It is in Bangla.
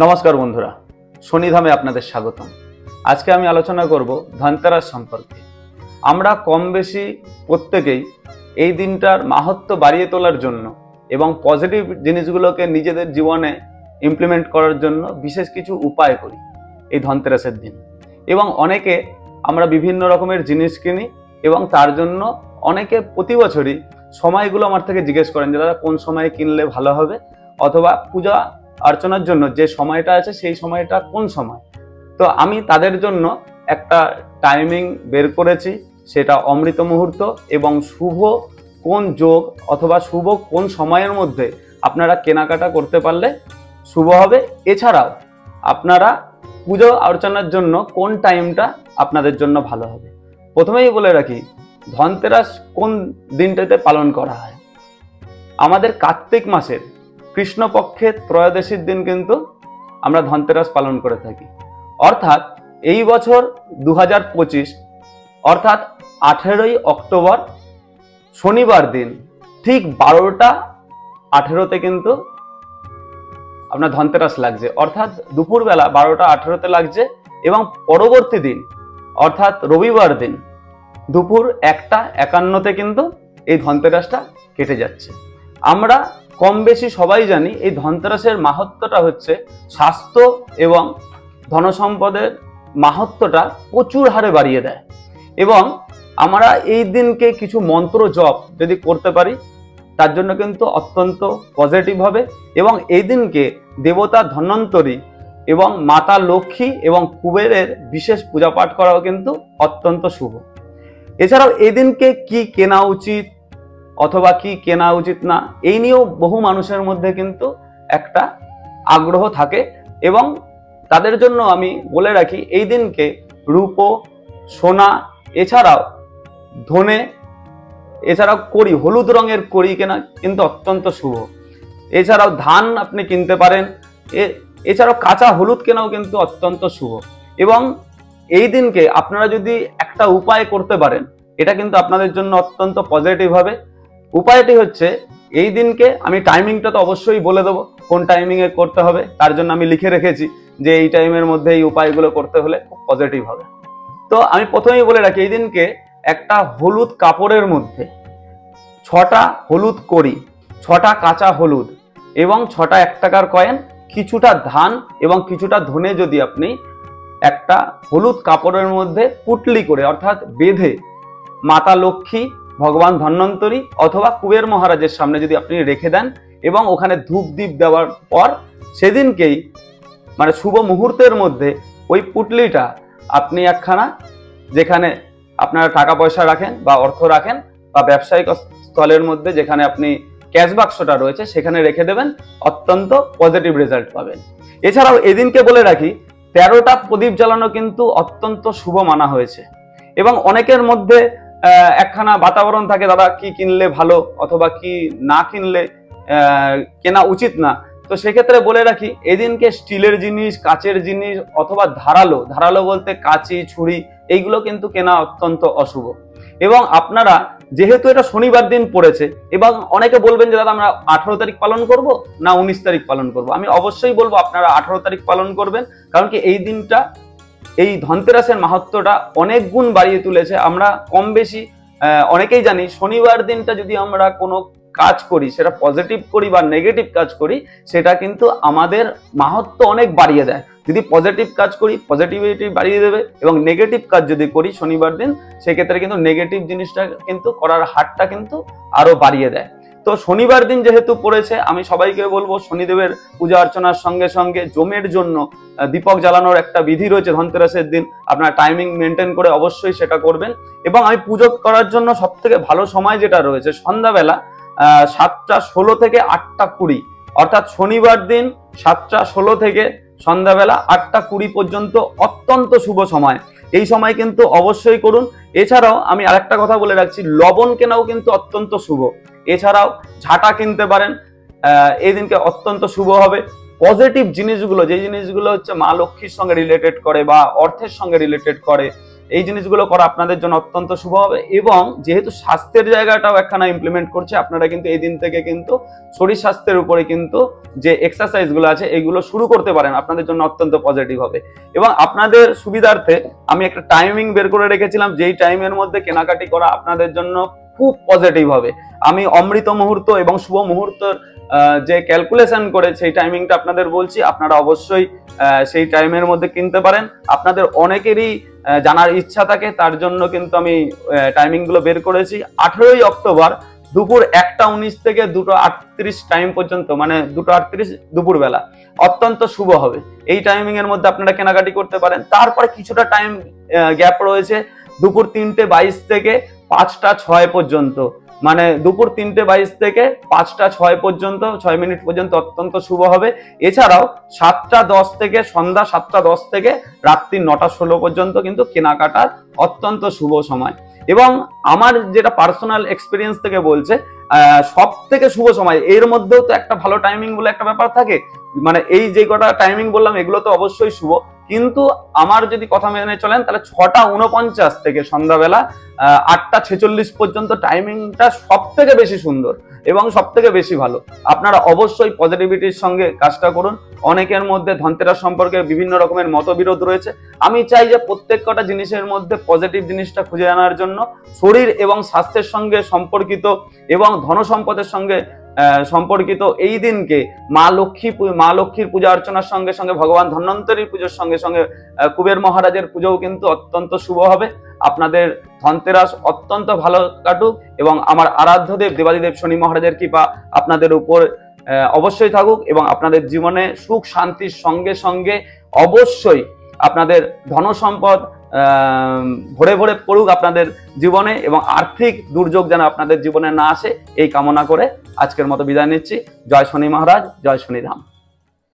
নমস্কার বন্ধুরা, শনিধামে আপনাদের স্বাগতম। আজকে আমি আলোচনা করব ধনতেরাস সম্পর্কে। আমরা কম বেশি প্রত্যেকেই এই দিনটার মাহাত্ম্য বাড়িয়ে তোলার জন্য এবং পজিটিভ জিনিসগুলোকে নিজেদের জীবনে ইমপ্লিমেন্ট করার জন্য বিশেষ কিছু উপায় করি এই ধনতেরাসের দিন। এবং অনেকে আমরা বিভিন্ন রকমের জিনিস কিনি এবং তার জন্য অনেকে প্রতি বছরই সময়গুলো আমার থেকে জিজ্ঞেস করেন যে দাদা কোন সময়ে কিনলে ভালো হবে, অথবা পূজা অর্চনার জন্য যে সময়টা আছে সেই সময়টা কোন সময়। তো আমি তাদের জন্য একটা টাইমিং বের করেছি, সেটা অমৃত মুহূর্ত এবং শুভ কোন যোগ অথবা শুভ কোন সময়ের মধ্যে আপনারা কেনাকাটা করতে পারলে শুভ হবে। এছাড়াও আপনারা পুজো অর্চনার জন্য কোন টাইমটা আপনাদের জন্য ভালো হবে। প্রথমেই বলে রাখি, ধনতেরাস কোন দিনটাতে পালন করা হয়। আমাদের কার্তিক মাসের কৃষ্ণপক্ষের ত্রয়োদশীর দিন কিন্তু আমরা ধনতেরাস পালন করে থাকি। অর্থাৎ এই বছর 2025 অর্থাৎ 18ই অক্টোবর শনিবার দিন ঠিক 12টা 18তে কিন্তু আপনার ধনতেরাস লাগছে, অর্থাৎ দুপুরবেলা 12টা 18তে লাগছে। এবং পরবর্তী দিন অর্থাৎ রবিবার দিন দুপুর 1টা 51তে কিন্তু এই ধনতেরাসটা কেটে যাচ্ছে। আমরা কম বেশি সবাই জানি এই ধনতেরাসের মাহাত্ম্যটা হচ্ছে স্বাস্থ্য এবং ধনসম্পদের মাহাত্ম্যটা প্রচুর হারে বাড়িয়ে দেয়। এবং আমরা এই দিনকে কিছু মন্ত্র জপ যদি করতে পারি তার জন্য কিন্তু অত্যন্ত পজিটিভ হবে। এবং এই দিনকে দেবতা ধন্বন্তরী এবং মাতা লক্ষ্মী এবং কুবেরের বিশেষ পূজা পাঠ করাও কিন্তু অত্যন্ত শুভ। এছাড়াও এই দিনকে কি কেনা উচিত অথবা কি কেনা উচিত না, এই নিয়েও বহু মানুষের মধ্যে কিন্তু একটা আগ্রহ থাকে। এবং তাদের জন্য আমি বলে রাখি, এই দিনকে রূপো, সোনা, এছাড়াও ধনে, এছাড়াও কড়ি, হলুদ রঙের কড়ি কেনা কিন্তু অত্যন্ত শুভ। এছাড়াও ধান আপনি কিনতে পারেন, এছাড়াও কাঁচা হলুদ কেনাও কিন্তু অত্যন্ত শুভ। এবং এই দিনকে আপনারা যদি একটা উপায় করতে পারেন, এটা কিন্তু আপনাদের জন্য অত্যন্ত পজিটিভ হবে। উপায়টি হচ্ছে, এই দিনকে আমি টাইমিংটা তো অবশ্যই বলে দেবো কোন টাইমিংয়ে করতে হবে, তার জন্য আমি লিখে রেখেছি যে এই টাইমের মধ্যে এই উপায়গুলো করতে হলে খুব পজিটিভ হবে। তো আমি প্রথমেই বলে রাখি, এই দিনকে একটা হলুদ কাপড়ের মধ্যে 6টা হলুদ কড়ি, 6টা কাঁচা হলুদ এবং 6টা 1 টাকার কয়েন, কিছুটা ধান এবং কিছুটা ধনে যদি আপনি একটা হলুদ কাপড়ের মধ্যে পুটলি করে অর্থাৎ বেঁধে মাতা লক্ষ্মী, ভগবান ধন্বন্তরী অথবা কুবের মহারাজের সামনে যদি আপনি রেখে দেন এবং ওখানে ধূপ দ্বীপ দেওয়ার পর সেদিনকেই মানে শুভ মুহূর্তের মধ্যে ওই পুটলিটা আপনি একখানা, যেখানে আপনারা টাকা পয়সা রাখেন বা অর্থ রাখেন বা ব্যবসায়িক স্থলের মধ্যে যেখানে আপনি ক্যাশ বাক্সটা রয়েছে সেখানে রেখে দেবেন, অত্যন্ত পজিটিভ রেজাল্ট পাবেন। এছাড়াও এদিনকে বলে রাখি, 13টা প্রদীপ জ্বালানো কিন্তু অত্যন্ত শুভ মানা হয়েছে। এবং অনেকের মধ্যে একখানা বাতাবরণ থাকে, দাদা কি কিনলে ভালো অথবা কি না কিনলে কেনা উচিত না। তো সেক্ষেত্রে বলে রাখি, এদিনকে স্টিলের জিনিস, কাচের জিনিস অথবা ধারালো বলতে কাঁচি, ছুরি, এইগুলো কিন্তু কেনা অত্যন্ত অশুভ। এবং আপনারা যেহেতু এটা শনিবার দিন পড়েছে, এবং অনেকে বলবেন যে দাদা আমরা 18 তারিখ পালন করব না 19 তারিখ পালন করব। আমি অবশ্যই বলবো আপনারা 18 তারিখ পালন করবেন, কারণ কি এই দিনটা এই ধনতেরাসের মাহাত্ম্যটা অনেক গুণ বাড়িয়ে তুলেছে। আমরা কম বেশি অনেকেই জানি শনিবার দিনটা যদি আমরা কোনো কাজ করি, সেটা পজিটিভ করি বা নেগেটিভ কাজ করি, সেটা কিন্তু আমাদের মাহাত্ম্য অনেক বাড়িয়ে দেয়। যদি পজিটিভ কাজ করি পজিটিভিটি বাড়িয়ে দেবে, এবং নেগেটিভ কাজ যদি করি শনিবার দিন, সেক্ষেত্রে কিন্তু নেগেটিভ জিনিসটা কিন্তু করার হারটা কিন্তু আরো বাড়িয়ে দেয়। তো শনিবার দিন যেহেতু পড়েছে, আমি সবাইকে বলবো শনিদেবের পূজা অর্চনার সঙ্গে সঙ্গে জমের জন্য দীপক জ্বালানোর একটা বিধি রয়েছে ধনতেরাসের দিন, আপনার টাইমিং মেনটেন করে অবশ্যই সেটা করবেন। এবং আমি পুজো করার জন্য সব থেকে ভালো সময় যেটা রয়েছে সন্ধ্যাবেলা 7টা 16 থেকে 8টা 20, অর্থাৎ শনিবার দিন 7টা 16 থেকে সন্ধ্যাবেলা 8টা 20 পর্যন্ত অত্যন্ত শুভ সময়। এই সময় কিন্তু অবশ্যই করুন। এছাড়াও আমি আরেকটা কথা বলে রাখছি, লবণ কেনাও কিন্তু অত্যন্ত শুভ। এছাড়াও ঝাঁটা কিনতে পারেন, এই দিনকে অত্যন্ত শুভ হবে। পজিটিভ জিনিসগুলো, যে জিনিসগুলো হচ্ছে মা লক্ষ্মীর সঙ্গে রিলেটেড করে বা অর্থের সঙ্গে রিলেটেড করে, এই জিনিসগুলো করা আপনাদের জন্য অত্যন্ত শুভ হবে। এবং যেহেতু স্বাস্থ্যের জায়গাটাও একখানা ইমপ্লিমেন্ট করছে, আপনারা কিন্তু এই দিন থেকে কিন্তু শরীর স্বাস্থ্যের উপরে কিন্তু যে এক্সারসাইজগুলো আছে এইগুলো শুরু করতে পারেন, আপনাদের জন্য অত্যন্ত পজিটিভ হবে। এবং আপনাদের সুবিধার্থে আমি একটা টাইমিং বের করে রেখেছিলাম, যেই টাইমের মধ্যে কেনাকাটি করা আপনাদের জন্য খুব পজিটিভ হবে। আমি অমৃত মুহূর্ত এবং শুভ মুহূর্তের যে ক্যালকুলেশন করে সেই টাইমিংটা আপনাদের বলছি, আপনারা অবশ্যই সেই টাইমের মধ্যে কিনতে পারেন। আপনাদের অনেকেরই জানার ইচ্ছা থাকে, তার জন্য কিন্তু আমি টাইমিংগুলো বের করেছি। 18ই অক্টোবর দুপুর 1:19 থেকে 2:38 টাইম পর্যন্ত, মানে 2:38 দুপুরবেলা অত্যন্ত শুভ হবে। এই টাইমিং এর মধ্যে আপনারা কেনাকাটি করতে পারেন। তারপরে কিছুটা টাইম গ্যাপ রয়েছে দুপুর 3:22 থেকে 5:06 পর্যন্ত, মানে দুপুর 3:22 থেকে 5:06 পর্যন্ত 6 মিনিট পর্যন্ত অত্যন্ত শুভ হবে। এছাড়াও 7:10 থেকে সন্ধ্যা 7:10 থেকে রাত্রি 9:16 পর্যন্ত কিন্তু কেনাকাটার অত্যন্ত শুভ সময়। এবং আমার যেটা পার্সোনাল এক্সপিরিয়েন্স থেকে বলছে, সব থেকে শুভ সময় এর মধ্যেও তো একটা ভালো টাইমিং বলে একটা ব্যাপার থাকে, মানে এই যে কটা টাইমিং বললাম এগুলো তো অবশ্যই শুভ, কিন্তু আমার যদি কথা মেনে চলেন তাহলে 6:49 থেকে সন্ধ্যাবেলা 8:46 পর্যন্ত টাইমিংটা সব থেকে বেশি সুন্দর এবং সব থেকে বেশি ভালো। আপনারা অবশ্যই পজিটিভিটির সঙ্গে কাজটা করুন। অনেকের মধ্যে ধনতেরাস সম্পর্কে বিভিন্ন রকমের মতবিরোধ রয়েছে, আমি চাই যে প্রত্যেক কটা জিনিসের মধ্যে পজিটিভ জিনিসটা খুঁজে আনার জন্য শরীর এবং স্বাস্থ্যের সঙ্গে সম্পর্কিত এবং ধনসম্পদের সঙ্গে সম্পর্কিত এই দিনকে মা লক্ষ্মীর পূজা অর্চনার সঙ্গে সঙ্গে ভগবান ধন্বন্তরীর পুজোর সঙ্গে সঙ্গে কুবের মহারাজের পুজোও কিন্তু অত্যন্ত শুভ হবে। আপনাদের ধনতেরাস অত্যন্ত ভালো কাটুক এবং আমার আরাধ্য দেব দেবাদিদেব শনি মহারাজের কৃপা আপনাদের উপর অবশ্যই থাকুক এবং আপনাদের জীবনে সুখ শান্তির সঙ্গে সঙ্গে অবশ্যই আপনাদের ধনসম্পদ ভরে ভরে পড়ুক আপনাদের জীবনে এবং আর্থিক দুর্যোগ যেন আপনাদের জীবনে না আসে, এই কামনা করে আজকের মতো বিদায় নিচ্ছি। জয় শনি মহারাজ, জয় শনিধাম।